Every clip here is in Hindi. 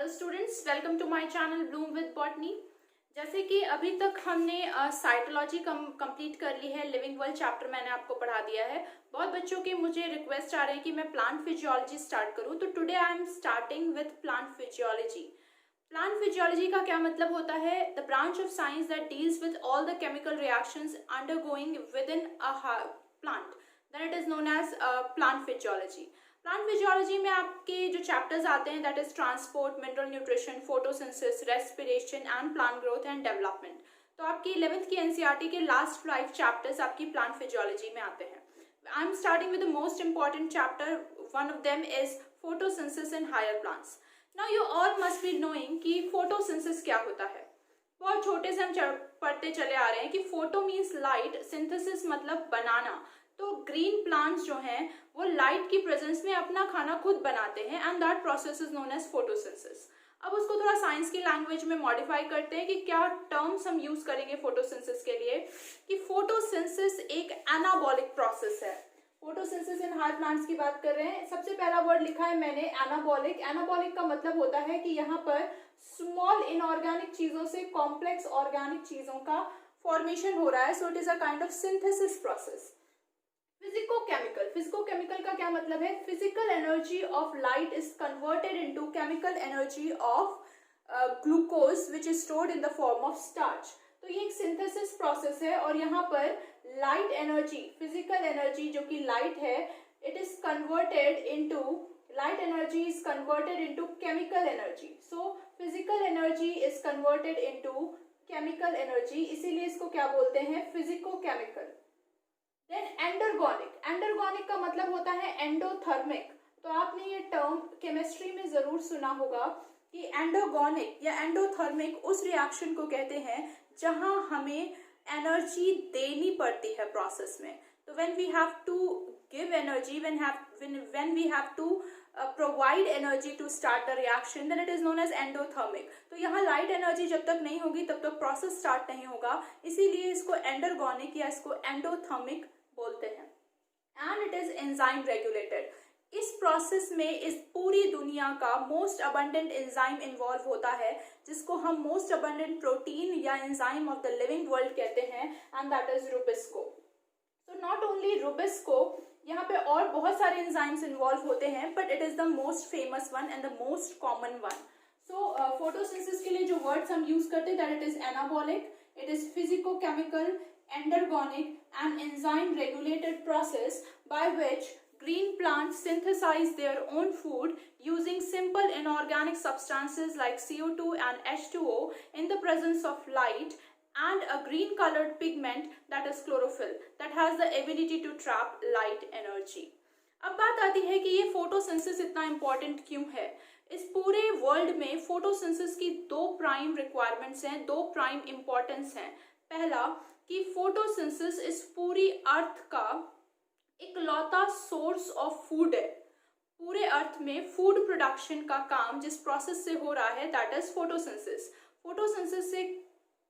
Hello students, welcome to my channel bloom with botany. जैसे कि अभी तक हमने साइटोलॉजी कंप्लीट कर ली है। लिविंग वर्ल्ड चैप्टर मैंने आपको पढ़ा दिया है। बहुत बच्चों के मुझे रिक्वेस्ट आ रहे हैं कि मैं प्लांट फिजियोलॉजी स्टार्ट करूं, तो today I am starting with plant physiology. Plant physiology का क्या मतलब होता है? The branch of science that deals with all the chemical reactions undergoing within a plant, then it is known as plant physiology. Plant physiology में आपके जो चैप्टर्स आते हैं that is transport, mineral nutrition, photosynthesis, respiration and plant growth and development. तो आपकी 11th की एनसीईआरटी के लास्ट 5 चैप्टर्स आपकी प्लांट फिजियोलॉजी में आते हैं। I am starting with the most important chapter, one of them is photosynthesis in higher plants. Now you all must be knowing कि फोटोसिंथेसिस क्या होता है। बहुत छोटे से हम पढ़ते चले आ रहे हैं कि फोटो मीन्स लाइट, सिंथेसिस मतलब बनाना। तो ग्रीन प्लांट्स जो हैं वो लाइट की प्रेजेंस में अपना खाना खुद बनाते हैं and that process is known as photosynthesis. अब उसको थोड़ा साइंस की लैंग्वेज में मॉडिफाई करते हैं कि क्या टर्म्स हम यूज करेंगे फोटोसिंथेसिस के लिए। कि फोटोसिंथेसिस एक एनाबॉलिक प्रोसेस है। फोटोसिंथेसिस इन हायर प्लांट्स की बात कर रहे हैं। सबसे पहला वर्ड लिखा है मैंने एनाबॉलिक। एनाबॉलिक का मतलब होता है कि यहाँ पर स्मॉल इनऑर्गेनिक चीजों से कॉम्प्लेक्स ऑर्गेनिक चीजों का फॉर्मेशन हो रहा है। So it is a kind of synthesis process. Physicochemical का क्या मतलब है? Physical energy of light is converted into chemical energy of glucose which is stored in the form of starch. तो ये एक सिंथेसिस प्रोसेस है और यहाँ पर लाइट एनर्जी, फिजिकल एनर्जी जो कि लाइट है, it is converted into light energy is converted into chemical energy. So physical energy is converted into chemical energy, इसीलिए इसको क्या बोलते हैं? फिजिकोकेमिकल। देन एंडरगोनिक का मतलब होता है एंडोथर्मिक। तो आपने ये टर्म केमिस्ट्री में जरूर सुना होगा कि एंडोगोनिक या एंडोथर्मिक उस रिएक्शन को कहते हैं जहां हमें एनर्जी देनी पड़ती है प्रोसेस में। तो when we have to give energy, when we have to provide energy to start the reaction, then it is known as endothermic. तो यहाँ लाइट एनर्जी जब तक नहीं होगी तब तक प्रोसेस स्टार्ट नहीं होगा, इसीलिए इसको एंडरगोनिक या इसको एंडोथर्मिक बोलते हैं। And it is enzyme regulated. इस प्रोसेस में इस पूरी दुनिया का मोस्ट अबंडेंट एंजाइम इन्वॉल्व होता है, जिसको हम मोस्ट अबंडेंट प्रोटीन या enzyme of the living world कहते हैं, एंड दैट इज रुबिस्को। तो नॉट ओनली रुबिस्को, यहाँ पे और बहुत सारे एंजाइम्स इन्वॉल्व होते हैं, but it is the most famous one and the most common one. So photosynthesis के लिए जो वर्ड्स हम यूज करते हैं that it is anabolic, it is physicochemical, endergonic and enzyme regulated process by which green plants synthesize their own food using simple inorganic substances like CO2 and H2O in the presence of light and a green colored pigment that is chlorophyll that has the ability to trap light energy. अब बात आती है कि ये फोटोसिंथेसिस इतना इम्पोर्टेंट क्यों है। इस पूरे वर्ल्ड में फोटोसिंथेसिस की 2 प्राइम रिक्वायरमेंट्स हैं, 2 प्राइम इंपॉर्टेंस हैं। पहला कि फोटोसिंथेसिस इस पूरी अर्थ का इकलौता सोर्स ऑफ फूड है। पूरे अर्थ में फूड प्रोडक्शन का काम जिस प्रोसेस से हो रहा है दैट इज फोटोसिंथेसिस। फोटोसिंथेसिस से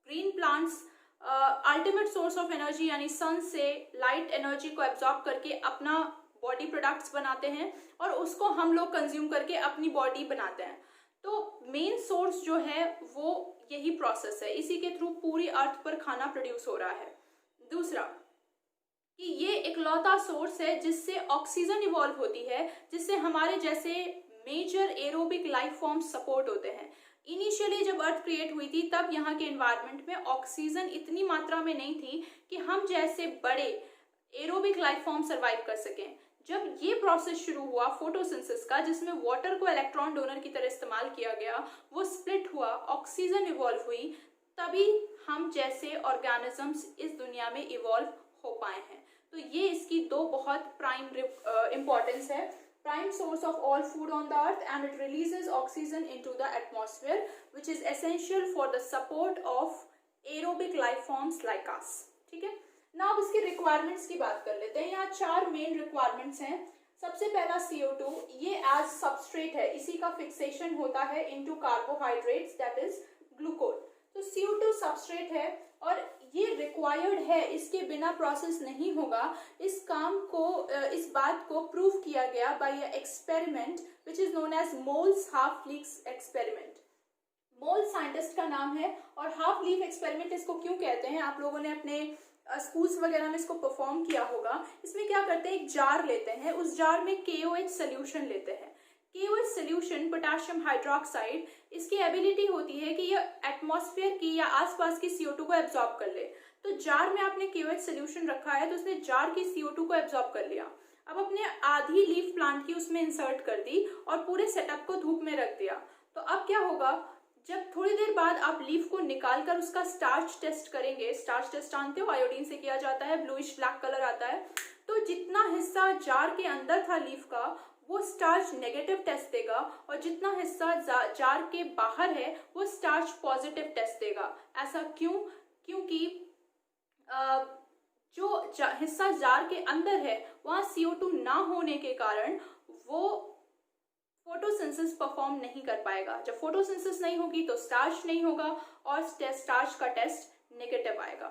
green plants ultimate source of energy यानी सन से लाइट एनर्जी को एब्जॉर्ब करके अपना बॉडी प्रोडक्ट्स बनाते हैं और उसको हम लोग कंज्यूम करके अपनी बॉडी बनाते हैं। तो मेन सोर्स जो है वो यही प्रोसेस है, इसी के थ्रू पूरी अर्थ पर खाना प्रोड्यूस हो रहा है। दूसरा कि ये इकलौता सोर्स है जिससे ऑक्सीजन इवॉल्व होती है, जिससे हमारे जैसे major aerobic life forms support होते हैं। इनिशियली जब अर्थ क्रिएट हुई थी तब यहाँ के एनवायरनमेंट में ऑक्सीजन इतनी मात्रा में नहीं थी कि हम जैसे बड़े एरोबिक लाइफ फॉर्म सर्वाइव कर सकें। जब ये प्रोसेस शुरू हुआ फोटोसिंथेसिस का, जिसमें वाटर को इलेक्ट्रॉन डोनर की तरह इस्तेमाल किया गया, वो स्प्लिट हुआ, ऑक्सीजन इवॉल्व हुई, तभी हम जैसे ऑर्गेनिजम्स इस दुनिया में इवॉल्व हो पाए हैं। तो ये इसकी 2 बहुत प्राइम इंपॉर्टेंस है। Prime source of all food on the earth and it releases oxygen into the atmosphere which is essential for the support of aerobic life forms like us. ठीक है, नाउ अब इसकी रिक्वायरमेंट्स की बात कर लेते हैं। यहाँ 4 मेन रिक्वायरमेंट्स हैं। सबसे पहला CO2, ये एज सबस्ट्रेट है, इसी का फिक्सेशन होता है into carbohydrates that is glucose. तो CO2 सबस्ट्रेट है और ये रिक्वायर्ड है, इसके बिना प्रोसेस नहीं होगा। इस काम को इस बात को प्रूव किया गया by a experiment which is known as Mohl's half leaf experiment. Mohl scientist का नाम है और हाफ लीफ एक्सपेरिमेंट इसको क्यों कहते हैं, आप लोगों ने अपने स्कूल्स वगैरह में इसको परफॉर्म किया होगा। इसमें क्या करते हैं, एक जार लेते हैं, उस जार में KOH सोल्यूशन लेते हैं। KOH सोल्यूशन पोटेशियम हाइड्रोक्साइड, इसकी एबिलिटी होती है कि यह एटमॉस्फेयर की या आसपास की CO2 को एब्जॉर्ब कर ले। तो जार में आपने KOH सोल्यूशन रखा है तो उसने जार की CO2 को एब्जॉर्ब कर लिया। अब अपने आधी लीफ प्लांट की उसमें इंसर्ट कर दी और पूरे सेटअप को धूप में रख दिया। तो अब क्या होगा, जब थोड़ी देर बाद आप लीफ को निकाल कर उसका स्टार्च टेस्ट करेंगे, स्टार्च टेस्ट जानते हो, आयोडीन से किया जाता है, ब्लूइश ब्लैक कलर आता है, तो जितना हिस्सा जार के अंदर था लीफ का वो स्टार्च नेगेटिव टेस्ट देगा और जितना हिस्सा जार के बाहर है वो स्टार्च पॉजिटिव टेस्ट देगा। ऐसा क्यों? क्योंकि जो हिस्सा जार के अंदर है वहाँ CO2 ना होने के कारण वो फोटोसिंथेसिस परफॉर्म नहीं कर पाएगा। जब फोटोसिंथेसिस नहीं होगी तो स्टार्च नहीं होगा और स्टार्च का टेस्ट नेगेटिव आएगा।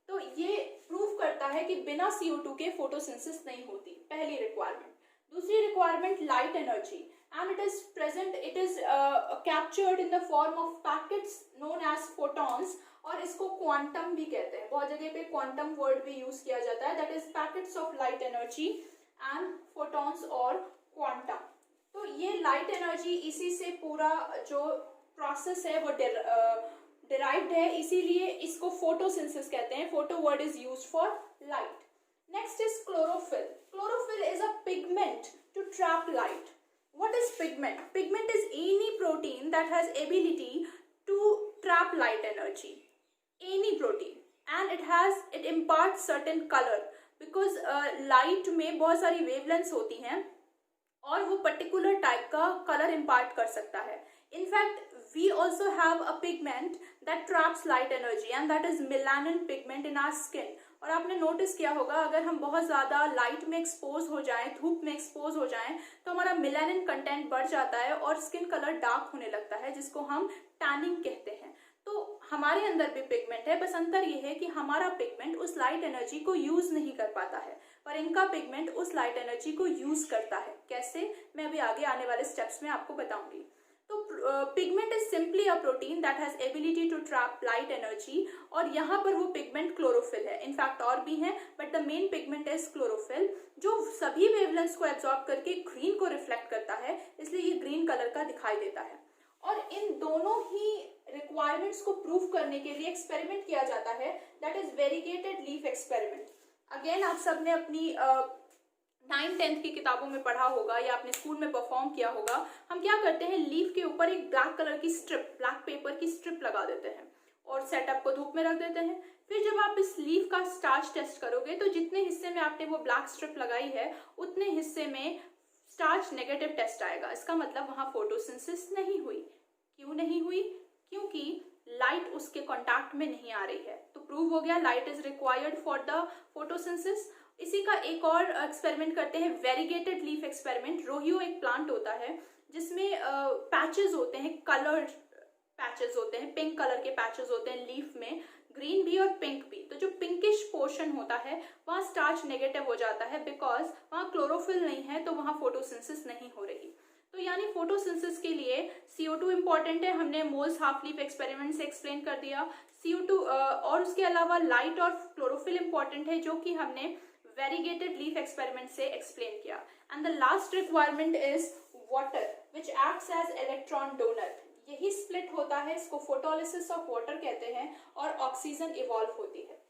तो ये प्रूव करता है कि बिना CO2 के फोटोसिंथेसिस नहीं होती, पहली रिक्वायरमेंट। दूसरी requirement light energy, and it is present, it is captured in the form of packets known as photons, और इसको क्वांटम भी कहते हैं। बहुत जगह पे क्वांटम वर्ड भी यूज किया जाता है, that is packets of light energy and photons और क्वांटम। तो ये लाइट एनर्जी, इसी से पूरा जो प्रोसेस है वो डिराइव्ड है, इसीलिए इसको फोटोसिंथेसिस कहते हैं। Photo word is used for light. Next is chlorophyll. Chlorophyll is a pigment to trap light. What is pigment? Pigment is any protein that has ability to trap light energy. Any protein, and it imparts certain color because light में बहुत सारी wavelengths होती हैं और वो particular type का color impart कर सकता है. In fact, we also have a pigment that traps light energy and that is melanin pigment in our skin. और आपने नोटिस किया होगा, अगर हम बहुत ज़्यादा लाइट में एक्सपोज हो जाएं, धूप में एक्सपोज हो जाएं, तो हमारा मेलानिन कंटेंट बढ़ जाता है और स्किन कलर डार्क होने लगता है, जिसको हम टैनिंग कहते हैं। तो हमारे अंदर भी पिगमेंट है, बस अंतर ये है कि हमारा पिगमेंट उस लाइट एनर्जी को यूज नहीं कर पाता है, पर इनका पिगमेंट उस लाइट एनर्जी को यूज करता है। कैसे, मैं अभी आगे आने वाले स्टेप्स में आपको बताऊंगी। तो pigment is simply a protein that has ability to trap light energy, और यहाँ पर वो पिगमेंट क्लोरोफिल है। इनफैक्ट और भी हैं, but the main pigment is chlorophyll, जो सभी वेवलेंथ्स को एब्जॉर्ब करके ग्रीन को रिफ्लेक्ट करता है, इसलिए ये ग्रीन कलर का दिखाई देता है। और इन दोनों ही रिक्वायरमेंट्स को प्रूव करने के लिए एक्सपेरिमेंट किया जाता है, that is variegated leaf experiment. Again आप सबने अपनी 9th-10th की किताबों में पढ़ा होगा या अपने स्कूल में परफॉर्म किया होगा। हम क्या करते हैं, लीफ के ऊपर एक ब्लैक कलर की स्ट्रिप, ब्लैक पेपर की स्ट्रिप लगा देते हैं और सेटअप को धूप में रख देते हैं। फिर जब आप इस लीफ का स्टार्च टेस्ट करोगे तो जितने हिस्से में आपने वो ब्लैक स्ट्रिप लगाई है उतने हिस्से में स्टार्च नेगेटिव टेस्ट आएगा। इसका मतलब वहाँ फोटोसिंथेसिस नहीं हुई। क्यों नहीं हुई? क्योंकि लाइट उसके कॉन्टैक्ट में नहीं आ रही है। तो प्रूव हो गया light is required for the photosynthesis. इसी का एक और एक्सपेरिमेंट करते हैं, वेरीगेटेड लीफ एक्सपेरिमेंट। रोहियो एक प्लांट होता है जिसमें पैचेस होते हैं, कलर्ड पैचेस होते हैं, पिंक कलर के पैचेस होते हैं लीफ में, ग्रीन भी और पिंक भी। तो जो पिंकिश पोर्शन होता है वहाँ स्टार्च नेगेटिव हो जाता है, बिकॉज वहाँ क्लोरोफिल नहीं है, तो वहाँ फोटोसिंथेसिस नहीं हो रही। तो यानी फोटोसिंथेसिस के लिए CO2 इंपॉर्टेंट है, हमने मोल्स हाफ लीफ एक्सपेरिमेंट से एक्सप्लेन कर दिया। CO2 और उसके अलावा लाइट और क्लोरोफिल इंपॉर्टेंट है, जो कि हमने वेरीगेटेड लीफ एक्सपेरिमेंट से एक्सप्लेन किया। And the last requirement is water which acts as electron donor. यही स्प्लिट होता है, इसको फोटोलिसिस ऑफ वाटर कहते हैं, और ऑक्सीजन इवॉल्व होती है।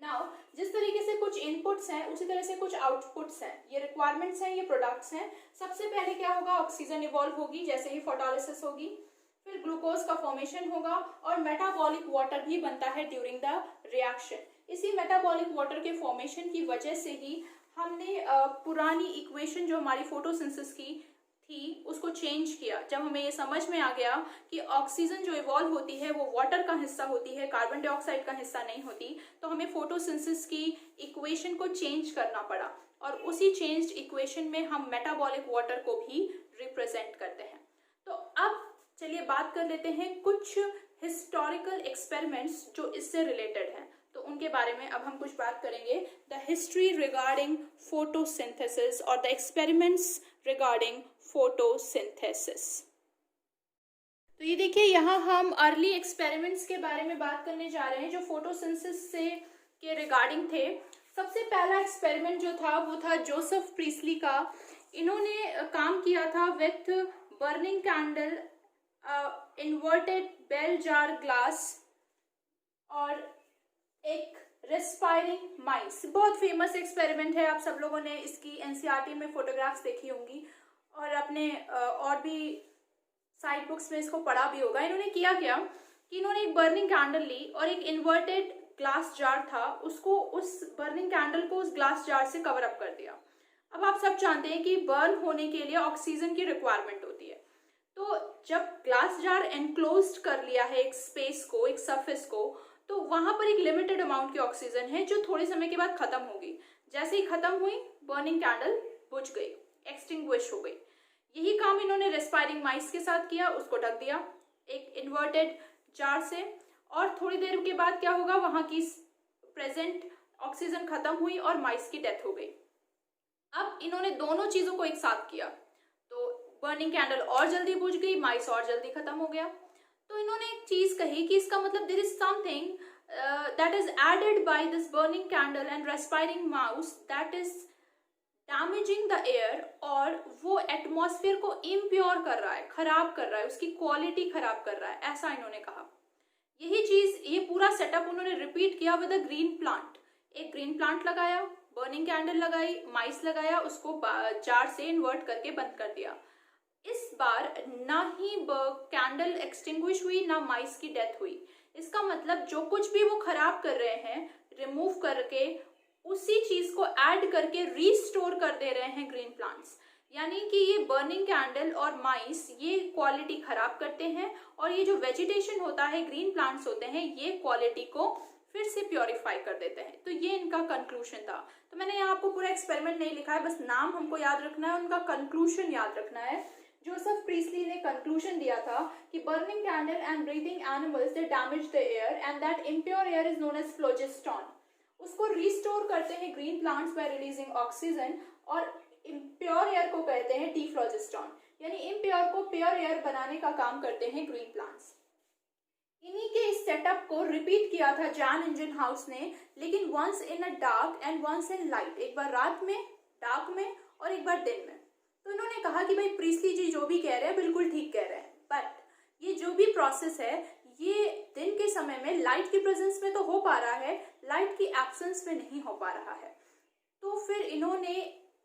नाउ जिस तरीके से कुछ इनपुट्स हैं उसी तरह से कुछ आउटपुट्स हैं। ये रिक्वायरमेंट्स हैं, ये प्रोडक्ट्स हैं। सबसे पहले क्या होगा, ऑक्सीजन इवॉल्व होगी जैसे ही फोटोलिसिस होगी, फिर ग्लूकोज का फॉर्मेशन होगा और मेटाबॉलिक वाटर भी बनता है ड्यूरिंग द रिएक्शन। इसी मेटाबॉलिक वाटर के फॉर्मेशन की वजह से ही हमने पुरानी इक्वेशन जो हमारी फोटोसिंथेसिस की थी उसको चेंज किया। जब हमें ये समझ में आ गया कि ऑक्सीजन जो इवॉल्व होती है वो वाटर का हिस्सा होती है, कार्बन डाइऑक्साइड का हिस्सा नहीं होती, तो हमें फोटोसिंथेसिस की इक्वेशन को चेंज करना पड़ा, और उसी चेंज्ड इक्वेशन में हम मेटाबॉलिक वाटर को भी रिप्रेजेंट करते हैं। तो अब चलिए बात कर लेते हैं कुछ हिस्टोरिकल एक्सपेरिमेंट्स जो इससे रिलेटेड हैं, तो उनके बारे में अब हम कुछ बात करेंगे। द हिस्ट्री रिगार्डिंग फोटोसिंथेसिस और द एक्सपेरिमेंट्स रिगार्डिंग फोटोसिंथेसिस। तो ये देखिए, यहाँ हम अर्ली एक्सपेरिमेंट्स के बारे में बात करने जा रहे हैं जो फोटोसिंथेसिस से के रिगार्डिंग थे। सबसे पहला एक्सपेरिमेंट जो था वो था जोसेफ प्रीस्ली का। इन्होंने काम किया था with burning candle, inverted bell jar glass और एक रेस्पायरिंग माइस। बहुत फेमस एक्सपेरिमेंट है, आप सब लोगों ने इसकी एनसीईआरटी में फोटोग्राफ्स देखी होंगी और अपने और भी साइड बुक्स में इसको पढ़ा भी होगा। इन्होंने किया क्या कि इन्होंने एक बर्निंग कैंडल ली और एक इन्वर्टेड ग्लास जार था, उसको उस बर्निंग कैंडल को उस ग्लास जार से कवर अप कर दिया। अब आप सब जानते हैं कि बर्न होने के लिए ऑक्सीजन की रिक्वायरमेंट होती है। तो जब ग्लास जार एनक्लोज्ड कर लिया है एक स्पेस को, एक सरफेस को, तो वहां पर एक लिमिटेड अमाउंट की ऑक्सीजन है जो थोड़े समय के बाद खत्म होगी। जैसे ही खत्म हुई, बर्निंग कैंडल बुझ गई, एक्सटिंग्विश हो गई। यही काम इन्होंने रेस्पायरिंग माइस के साथ किया, उसको ढक दिया एक इन्वर्टेड जार से, और थोड़ी देर के बाद क्या होगा, वहां की प्रेजेंट ऑक्सीजन खत्म हुई और माइस की डेथ हो गई। अब इन्होंने दोनों चीजों को एक साथ किया, तो बर्निंग कैंडल और जल्दी बुझ गई, माइस और जल्दी खत्म हो गया। तो इन्होंने एक चीज कही कि इसका मतलब there is something that is aided by this burning candle and respiring mouse that is damaging the air, और वो एटमॉस्फेयर को इम्प्योर कर रहा है, खराब कर रहा है, उसकी क्वालिटी खराब कर रहा है, ऐसा इन्होंने कहा। यही चीज, ये पूरा सेटअप उन्होंने रिपीट किया विद अ ग्रीन प्लांट। एक ग्रीन प्लांट लगाया, बर्निंग कैंडल लगाई, माइस लगाया, उसको जार से इन्वर्ट करके बंद कर दिया। इस बार ना ही कैंडल एक्सटिंग्विश हुई, ना माइस की डेथ हुई। इसका मतलब जो कुछ भी वो खराब कर रहे हैं, रिमूव करके उसी चीज को ऐड करके रीस्टोर कर दे रहे हैं ग्रीन प्लांट्स। यानी कि ये बर्निंग कैंडल और माइस ये क्वालिटी खराब करते हैं, और ये जो वेजिटेशन होता है, ग्रीन प्लांट्स होते हैं, ये क्वालिटी को फिर से प्योरीफाई कर देते हैं। तो ये इनका कंक्लूजन था। तो मैंने यहाँ आपको पूरा एक्सपेरिमेंट नहीं लिखा है, बस नाम हमको याद रखना है, उनका कंक्लूजन याद रखना है। जोसेफ प्रीस्ली ने कंक्लूजन दिया था कि burning candle and breathing animals they damage the air and that impure air is known as phlogiston. उसको रिस्टोर करते हैं green plants by releasing oxygen, और इम्प्योर एयर को कहते हैं डीफ्लोजिस्टॉन। यानी इम्प्योर को प्योर एयर बनाने का काम करते हैं ग्रीन प्लांट्स। इन्हीं के इस सेटअप को रिपीट किया था जैन इंजनहाउस ने, लेकिन once in a dark and once in light. एक बार रात में, डार्क में, और एक बार दिन में। तो इन्होंने कहा कि भाई प्रीस्ली जी जो भी कह रहे हैं बिल्कुल ठीक कह रहे हैं, बट ये जो भी प्रोसेस है ये दिन के समय में लाइट की प्रेजेंस में तो हो पा रहा है, लाइट की एब्सेंस में नहीं हो पा रहा है। तो फिर इन्होंने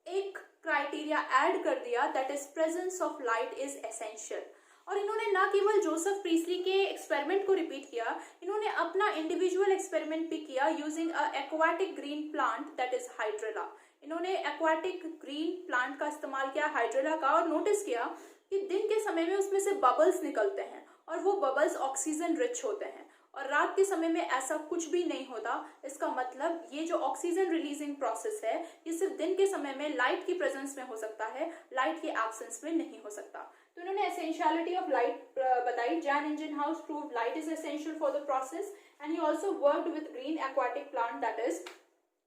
एक क्राइटेरिया ऐड कर दिया, that is presence of light is essential. और इन्होंने ना केवल जोसेफ प्रीस्ली के एक्सपेरिमेंट को रिपीट किया, इन्होंने अपना इंडिविजुअल एक्सपेरिमेंट भी किया using a aquatic green plant that is hydrilla. इन्होंने एक्वाटिक ग्रीन प्लांट का इस्तेमाल किया, हाइड्रेला का, और नोटिस किया कि दिन के समय में उसमें से बबल्स निकलते हैं और वो बबल्स ऑक्सीजन रिच होते हैं, और रात के समय में ऐसा कुछ भी नहीं होता। इसका मतलब ये जो ऑक्सीजन रिलीजिंग प्रोसेस है ये सिर्फ दिन के समय में लाइट की प्रेजेंस में हो सकता है, लाइट की एब्सेंस में नहीं हो सकता। तो इन्होंने एसेंशियलिटी ऑफ लाइट बताई। Jan Ingenhousz proved light is essential for the process and he also worked with green aquatic plant that is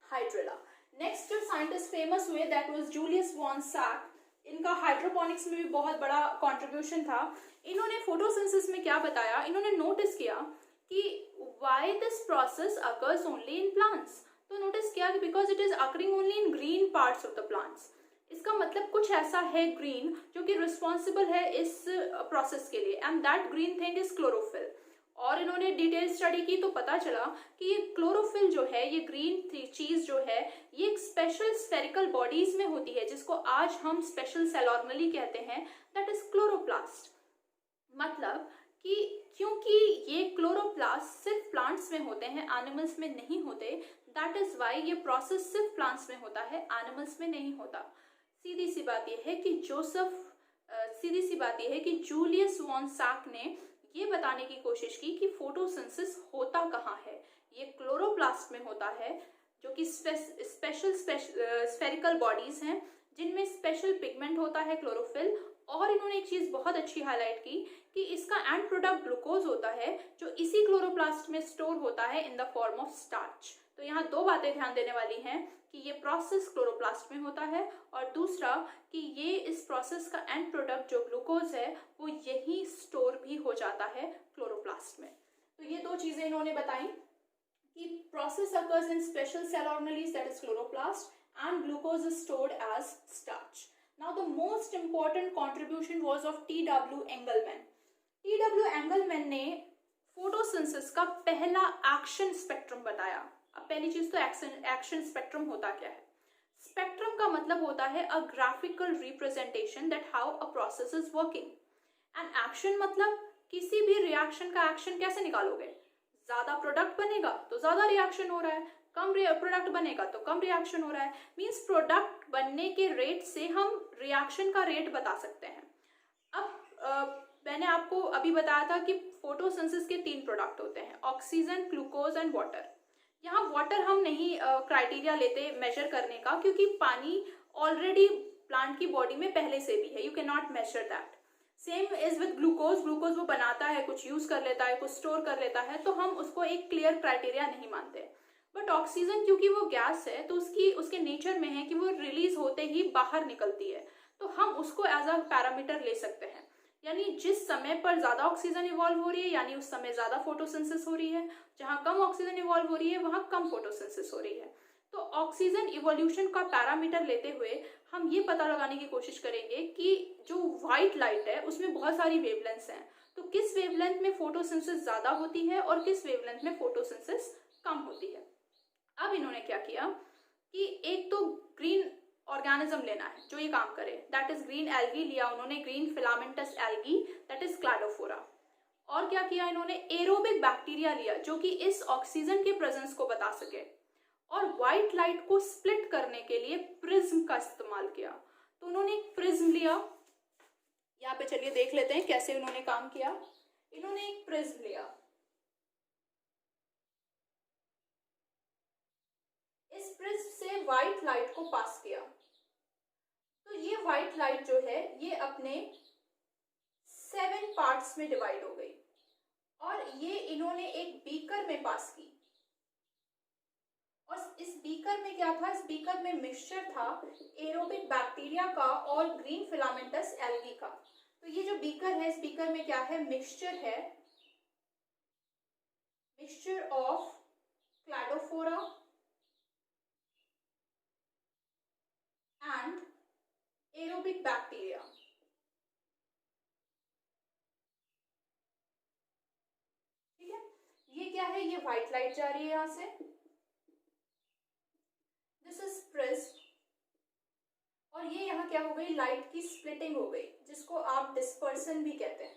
hydrilla. Next जो साइंटिस्ट फेमस हुए that was Julius von Sachs. इनका हाइड्रोपोनिक्स में भी बहुत बड़ा कंट्रीब्यूशन था। इन्होंने फोटोसिंथेसिस में क्या बताया, इन्होंने नोटिस किया कि why this process occurs only in plants. तो नोटिस किया कि because it is occurring only in green parts of the plants. इसका मतलब कुछ ऐसा है ग्रीन जो कि रिस्पॉन्सिबल है इस प्रोसेस के लिए, and that green thing is chlorophyll. और इन्होंने डिटेल स्टडी की तो पता चला कि ये क्लोरोफिल जो है, ये ग्रीन चीज जो है, ये एक स्पेशल स्फेरिकल बॉडीज में होती है जिसको आज हम स्पेशल सेल ऑर्गेनेली कहते हैं, दैट इज क्लोरोप्लास्ट। मतलब कि क्योंकि ये क्लोरोप्लास्ट सिर्फ प्लांट्स में होते हैं, एनिमल्स में नहीं होते, दैट इज वाई ये प्रोसेस सिर्फ प्लांट्स में होता है, एनिमल्स में नहीं होता। सीधी सी बात यह है कि जूलियस वॉन सैक ने ये बताने की कोशिश की कि फोटोसिंथेसिस होता कहाँ है। ये क्लोरोप्लास्ट में होता है, जो कि स्पेशल स्फेरिकल बॉडीज हैं जिनमें स्पेशल पिगमेंट होता है क्लोरोफिल, और इन्होंने एक चीज़ बहुत अच्छी हाईलाइट की कि इसका एंड प्रोडक्ट ग्लूकोज होता है जो इसी क्लोरोप्लास्ट में स्टोर होता है इन द फॉर्म ऑफ स्टार्च। तो यहाँ दो बातें ध्यान देने वाली हैं कि ये प्रोसेस क्लोरोप्लास्ट में होता है और दूसरा कि ये इस प्रोसेस का एंड प्रोडक्ट जो ग्लूकोज है वो यही स्टोर भी हो जाता है क्लोरोप्लास्ट में। तो ये दो चीज़ें इन्होंने बताई कि process occurs in special cell organelles, that is chloroplast, and glucose is stored as starch. Now the most important contribution was of T.W. Engelmann. T.W. Engelmann ने फोटोसिंथेसिस का पहला एक्शन स्पेक्ट्रम बताया। अब पहली चीज तो एक्शन स्पेक्ट्रम होता क्या है? स्पेक्ट्रम का मतलब होता है अ graphical representation that how a process is working. And action मतलब किसी भी रिएक्शन का एक्शन कैसे निकालोगे? ज्यादा प्रोडक्ट बनेगा तो ज्यादा रिएक्शन हो रहा है, कम प्रोडक्ट बनेगा तो कम रिएक्शन हो रहा है। मींस प्रोडक्ट बनने के रेट से हम रिएक्शन का रेट बता सकते हैं। अब मैंने आपको अभी बताया था कि फोटोसिंथेसिस के 3 प्रोडक्ट होते हैं, ऑक्सीजन, ग्लूकोज एंड वाटर। यहाँ वाटर हम नहीं क्राइटेरिया लेते मेजर करने का, क्योंकि पानी ऑलरेडी प्लांट की बॉडी में पहले से भी है, you can not measure that. Same is with glucose, glucose वो बनाता है, कुछ यूज कर लेता है, कुछ स्टोर कर लेता है, तो हम उसको एक क्लियर क्राइटेरिया नहीं मानते। बट ऑक्सीजन क्योंकि वो गैस है तो उसके नेचर में है कि वो रिलीज होते ही बाहर निकलती है, तो हम उसको एज अ पैरामीटर ले सकते हैं। यानी जिस समय पर ज्यादा ऑक्सीजन इवॉल्व हो रही है यानी उस समय ज्यादा फोटोसिंथेसिस हो रही है, जहाँ कम ऑक्सीजन इवॉल्व हो रही है वहाँ कम फोटोसिंथेसिस हो रही है। तो ऑक्सीजन इवोल्यूशन का पैरामीटर लेते हुए हम ये पता लगाने की कोशिश करेंगे कि जो व्हाइट लाइट है उसमें बहुत सारी वेवलेंथ्स हैं, तो किस वेवलेंथ में फोटोसिंथेसिस ज्यादा होती है और किस वेवलेंथ में फोटोसिंथेसिस कम होती है। अब इन्होंने क्या किया कि एक तो ग्रीन ऑर्गेनिज्म लेना है जो ये काम करे, दैट इज ग्रीन एल्गी लिया उन्होंने, green filamentous algae, that is Cladophora. और क्या किया इन्होंने, एरोबिक बैक्टीरिया लिया जो कि इस ऑक्सीजन के प्रेजेंस को बता सके, और व्हाइट लाइट को स्प्लिट करने के लिए प्रिज्म का इस्तेमाल किया। तो उन्होंने एक प्रिज्म लिया, यहाँ पे चलिए देख लेते हैं कैसे उन्होंने काम किया। इन्होंने एक प्रिज्म लिया, इस प्रिज्म से व्हाइट लाइट को पास किया, तो ये व्हाइट लाइट जो है ये अपने 7 पार्ट्स में डिवाइड हो गई, और ये इन्होंने एक बीकर में पास की। और इस बीकर में क्या था, इस बीकर में मिक्सचर था एरोबिक बैक्टीरिया का और ग्रीन फिलामेंटस एल्गी का। तो ये जो बीकर है, इस बीकर में क्या है, मिक्सचर है, mixture of Cladophora and aerobic bacteria. ठीक है, ये क्या है, ये व्हाइट लाइट जा रही है यहां से, दिस इज प्रिज्म, और ये यहाँ क्या हो गई, लाइट की स्प्लिटिंग हो गई जिसको आप डिस्पर्सन भी कहते हैं।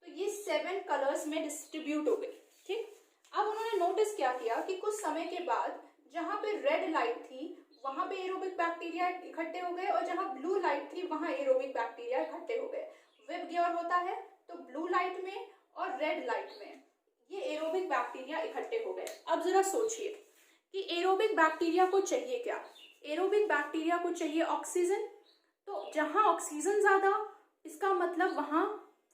तो ये 7 कलर्स में डिस्ट्रीब्यूट हो गई। ठीक, अब उन्होंने नोटिस क्या किया कि कुछ समय के बाद जहां पे रेड लाइट थी वहां पे एरोबिक बैक्टीरिया इकट्ठे हो गए, और जहां ब्लू लाइट थी वहां एरोबिक बैक्टीरिया इकट्ठे हो गए। वेब गियर होता है तो ब्लू लाइट में और रेड लाइट में ये एरोबिक बैक्टीरिया इकट्ठे हो गए। अब जरा सोचिए कि एरोबिक बैक्टीरिया को चाहिए क्या, एरोबिक बैक्टीरिया को चाहिए ऑक्सीजन। तो जहां ऑक्सीजन ज्यादा, इसका मतलब वहां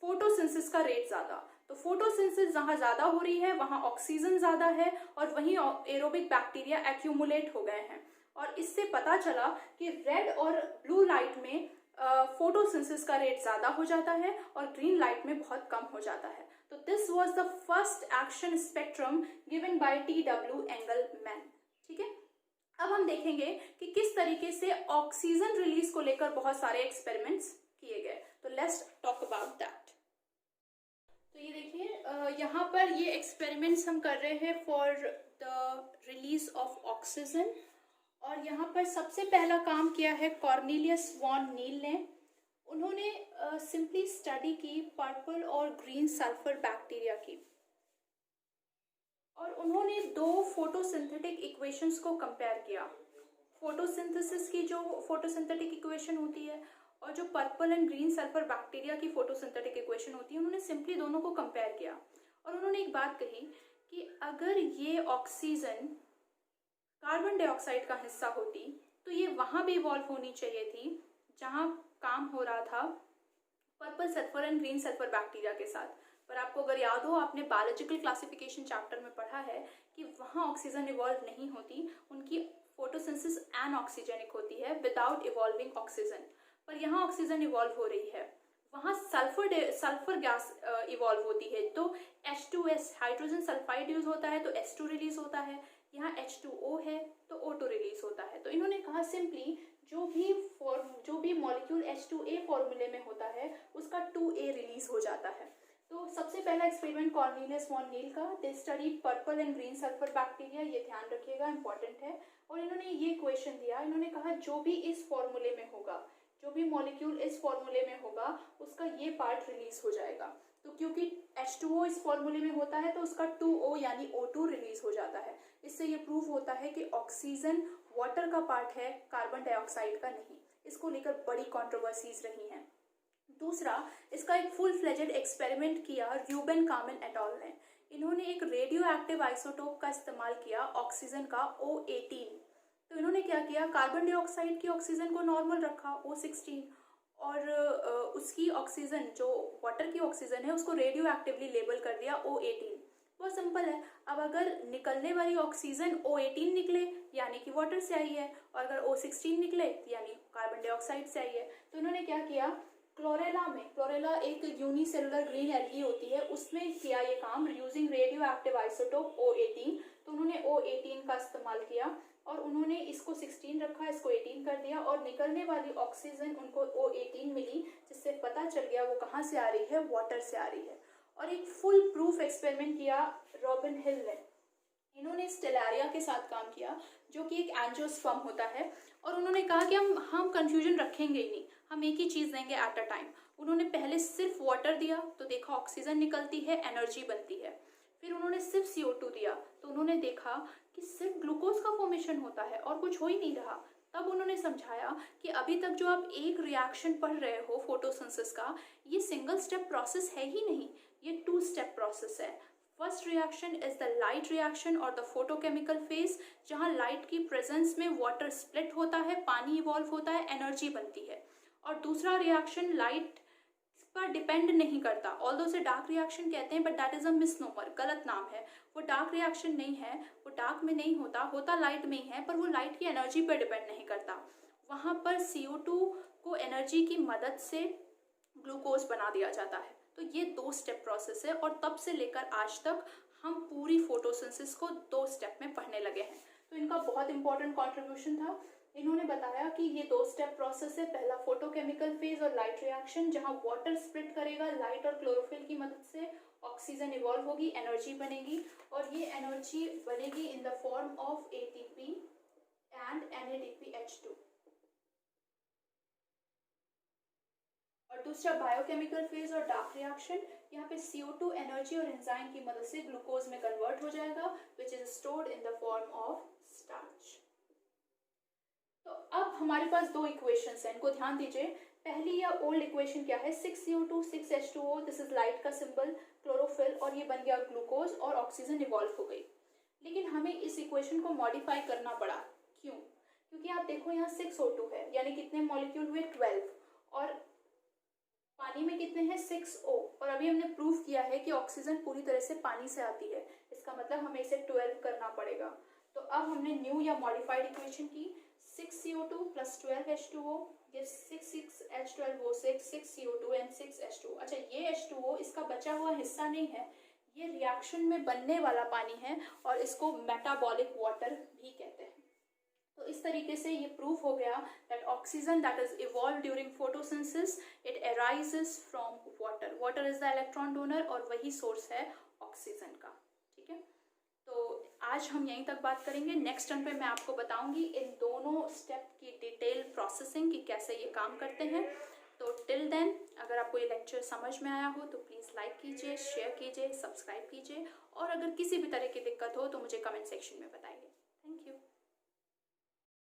फोटोसिंथेसिस का रेट ज्यादा, तो फोटोसिंथेसिस जहां ज्यादा हो रही है वहां ऑक्सीजन ज्यादा है और वहीं एरोबिक बैक्टीरिया एक्यूमुलेट हो गए हैं। और इससे पता चला कि रेड और ब्लू लाइट में फोटोसिंथेसिस का रेट ज्यादा हो जाता है और ग्रीन लाइट में बहुत कम हो जाता है। तो this was the first action spectrum given by T.W. Engelmann. ठीक है, अब हम देखेंगे कि किस तरीके से ऑक्सीजन रिलीज को लेकर बहुत सारे एक्सपेरिमेंट्स किए गए। तो लेट्स टॉक अबाउट दैट। तो ये देखिए यहाँ पर ये एक्सपेरिमेंट्स हम कर रहे हैं for the release of oxygen, और यहाँ पर सबसे पहला काम किया है कॉर्नेलियस वॉन नील ने। उन्होंने सिंपली स्टडी की पर्पल और ग्रीन सल्फर बैक्टीरिया की, और उन्होंने 2 फोटोसिंथेटिक इक्वेशंस को कंपेयर किया। फोटोसिंथेसिस की जो फोटोसिंथेटिक इक्वेशन होती है और जो purple and green sulphur bacteria की फोटोसिंथेटिक इक्वेशन होती है, उन्होंने सिंपली दोनों को कंपेयर किया। और उन्होंने एक बात कही कि अगर ये ऑक्सीजन कार्बन डाइऑक्साइड का हिस्सा होती तो ये वहां भी इवॉल्व होनी चाहिए थी जहां काम हो रहा था purple sulphur and green sulphur bacteria के साथ। पर आपको अगर याद हो, आपने बायोलॉजिकल क्लासिफिकेशन चैप्टर में पढ़ा है कि वहाँ ऑक्सीजन इवॉल्व नहीं होती, उनकी फोटोसिंथेसिस एनऑक्सीजेनिक होती है विदाउट इवॉल्विंग ऑक्सीजन। पर यहाँ ऑक्सीजन इवॉल्व हो रही है, वहाँ सल्फर गैस इवॉल्व होती है, तो H2S हाइड्रोजन सल्फाइड यूज होता है तो H2 रिलीज होता है, यहाँ H2O है तो O2 रिलीज होता है। तो इन्होंने कहा सिंपली जो भी मॉलिक्यूल H2A फॉर्मूले में होता है उसका 2A रिलीज हो जाता है। तो सबसे पहला एक्सपेरिमेंट कॉर्नेलियस वॉन नील का, दे studied purple and green sulphur bacteria, ये ध्यान रखिएगा इंपॉर्टेंट है। और इन्होंने ये क्वेश्चन दिया, इन्होंने कहा जो भी इस फॉर्मूले में होगा, जो भी मॉलिक्यूल इस फॉर्मूले में होगा उसका ये पार्ट रिलीज हो जाएगा। तो क्योंकि H2O इस फॉर्मूले में होता है तो उसका 2O यानी O2 रिलीज हो जाता है। इससे ये प्रूव होता है कि ऑक्सीजन वाटर का पार्ट है, कार्बन डाइऑक्साइड का नहीं। इसको लेकर बड़ी कंट्रोवर्सीज रही हैं। दूसरा, इसका एक फुल फ्लेजेड एक्सपेरिमेंट किया र्यूबेन कामेन एट अल ने। इन्होंने एक रेडियो एक्टिव आइसोटोप का इस्तेमाल किया ऑक्सीजन का O18। तो इन्होंने क्या किया, कार्बन डाइऑक्साइड की ऑक्सीजन को नॉर्मल रखा O16 और उसकी ऑक्सीजन जो वाटर की ऑक्सीजन है उसको रेडियो एक्टिवली लेबल कर दिया O18। बहुत सिंपल है। अब अगर निकलने वाली ऑक्सीजन O18 निकले यानी कि वाटर से आई है, और अगर O16 निकले यानी कार्बन डाइऑक्साइड से आई है। तो इन्होंने क्या किया, क्लोरेला एक यूनिसेलुलर ग्रीन एल्गी होती है, उसमें किया ये काम using radio active isotope O18। तो उन्होंने O18 का इस्तेमाल किया और उन्होंने इसको 16 रखा, इसको 18 कर दिया और निकलने वाली ऑक्सीजन उनको O18 मिली, जिससे पता चल गया वो कहाँ से आ रही है, वाटर से आ रही है। और एक फुल प्रूफ एक्सपेरिमेंट किया रॉबिन हिल ने। इन्होंने स्टेलारिया के साथ काम किया जो कि एक एंजियोस्पर्म होता है, और उन्होंने कहा कि हम कंफ्यूजन रखेंगे ही नहीं, हम एक ही चीज़ देंगे एट अ टाइम। उन्होंने पहले सिर्फ वाटर दिया तो देखा ऑक्सीजन निकलती है, एनर्जी बनती है। फिर उन्होंने सिर्फ CO2 दिया तो उन्होंने देखा कि सिर्फ ग्लूकोज का फॉर्मेशन होता है और कुछ हो ही नहीं रहा। तब उन्होंने समझाया कि अभी तक जो आप एक रिएक्शन पढ़ रहे हो फोटोसिंथेसिस का, ये सिंगल स्टेप प्रोसेस है ही नहीं, ये 2 स्टेप प्रोसेस है। First reaction is the light reaction और द फोटोकेमिकल फेज, जहाँ लाइट की प्रेजेंस में वाटर स्प्लिट होता है, पानी इवॉल्व होता है, एनर्जी बनती है। और दूसरा रिएक्शन लाइट पर डिपेंड नहीं करता, ऑल्दो से डार्क रिएक्शन कहते हैं but that is a misnomer, गलत नाम है। वो डार्क रिएक्शन नहीं है, वो डार्क में नहीं होता, होता लाइट में ही है, पर वो लाइट की एनर्जी पर डिपेंड नहीं करता। वहाँ पर CO2 को एनर्जी की मदद से ग्लूकोज बना दिया जाता है। तो ये 2 स्टेप प्रोसेस है और तब से लेकर आज तक हम पूरी फोटोसिंथेसिस को 2 स्टेप में पढ़ने लगे हैं। तो इनका बहुत इंपॉर्टेंट कॉन्ट्रीब्यूशन था। इन्होंने बताया कि ये 2 स्टेप प्रोसेस है, पहला फोटोकेमिकल फेज और लाइट रिएक्शन, जहाँ वाटर स्प्लिट करेगा लाइट और क्लोरोफिल की मदद से, ऑक्सीजन इवॉल्व होगी, एनर्जी बनेगी, और ये एनर्जी बनेगी इन the form of ATP and NADPH2। और दूसरा बायोकेमिकल फेज और डार्क रिएक्शन, यहाँ पे CO2 एनर्जी और एंजाइम की मदद से ग्लूकोज में कन्वर्ट हो जाएगा, which is stored in the form of starch. तो अब हमारे पास 2 इक्वेशंस हैं, इनको ध्यान दीजिए। पहली या ओल्ड इक्वेशन क्या है, 6CO2 6H2O, this is light का सिंबल, क्लोरोफिल, और ये बन गया ग्लूकोज और ऑक्सीजन इवॉल्व हो गई। लेकिन हमें इस इक्वेशन को मॉडिफाई करना पड़ा। क्यों? क्योंकि आप देखो यहाँ 6O2 है, यानी कितने मॉलिक्यूल हुए 12, और पानी में कितने हैं 6O, और अभी हमने प्रूव किया है कि ऑक्सीजन पूरी तरह से पानी से आती है, इसका मतलब हमें इसे 12 करना पड़ेगा। तो अब हमने न्यू या मॉडिफाइड इक्वेशन की, 6CO2 प्लस 12H2O, ये 6H12O6, 6CO2 एंड 6H2O। अच्छा, ये H2O इसका बचा हुआ हिस्सा नहीं है, ये रिएक्शन में बनने वाला पानी है और इसको मेटाबॉलिक वाटर भी कहते हैं। तो इस तरीके से ये प्रूफ हो गया that oxygen that is evolve during photosynthesis, it arises from water, water is the electron donor और वही सोर्स है ऑक्सीजन का। ठीक है, तो आज हम यहीं तक बात करेंगे। नेक्स्ट टर्न पे मैं आपको बताऊंगी इन दोनों स्टेप की डिटेल प्रोसेसिंग की कैसे ये काम करते हैं। तो टिल देन, अगर आपको ये लेक्चर समझ में आया हो तो प्लीज़ लाइक कीजिए, शेयर कीजिए, सब्सक्राइब कीजिए, और अगर किसी भी तरह की दिक्कत हो तो मुझे कमेंट सेक्शन में बताइए। Thank you.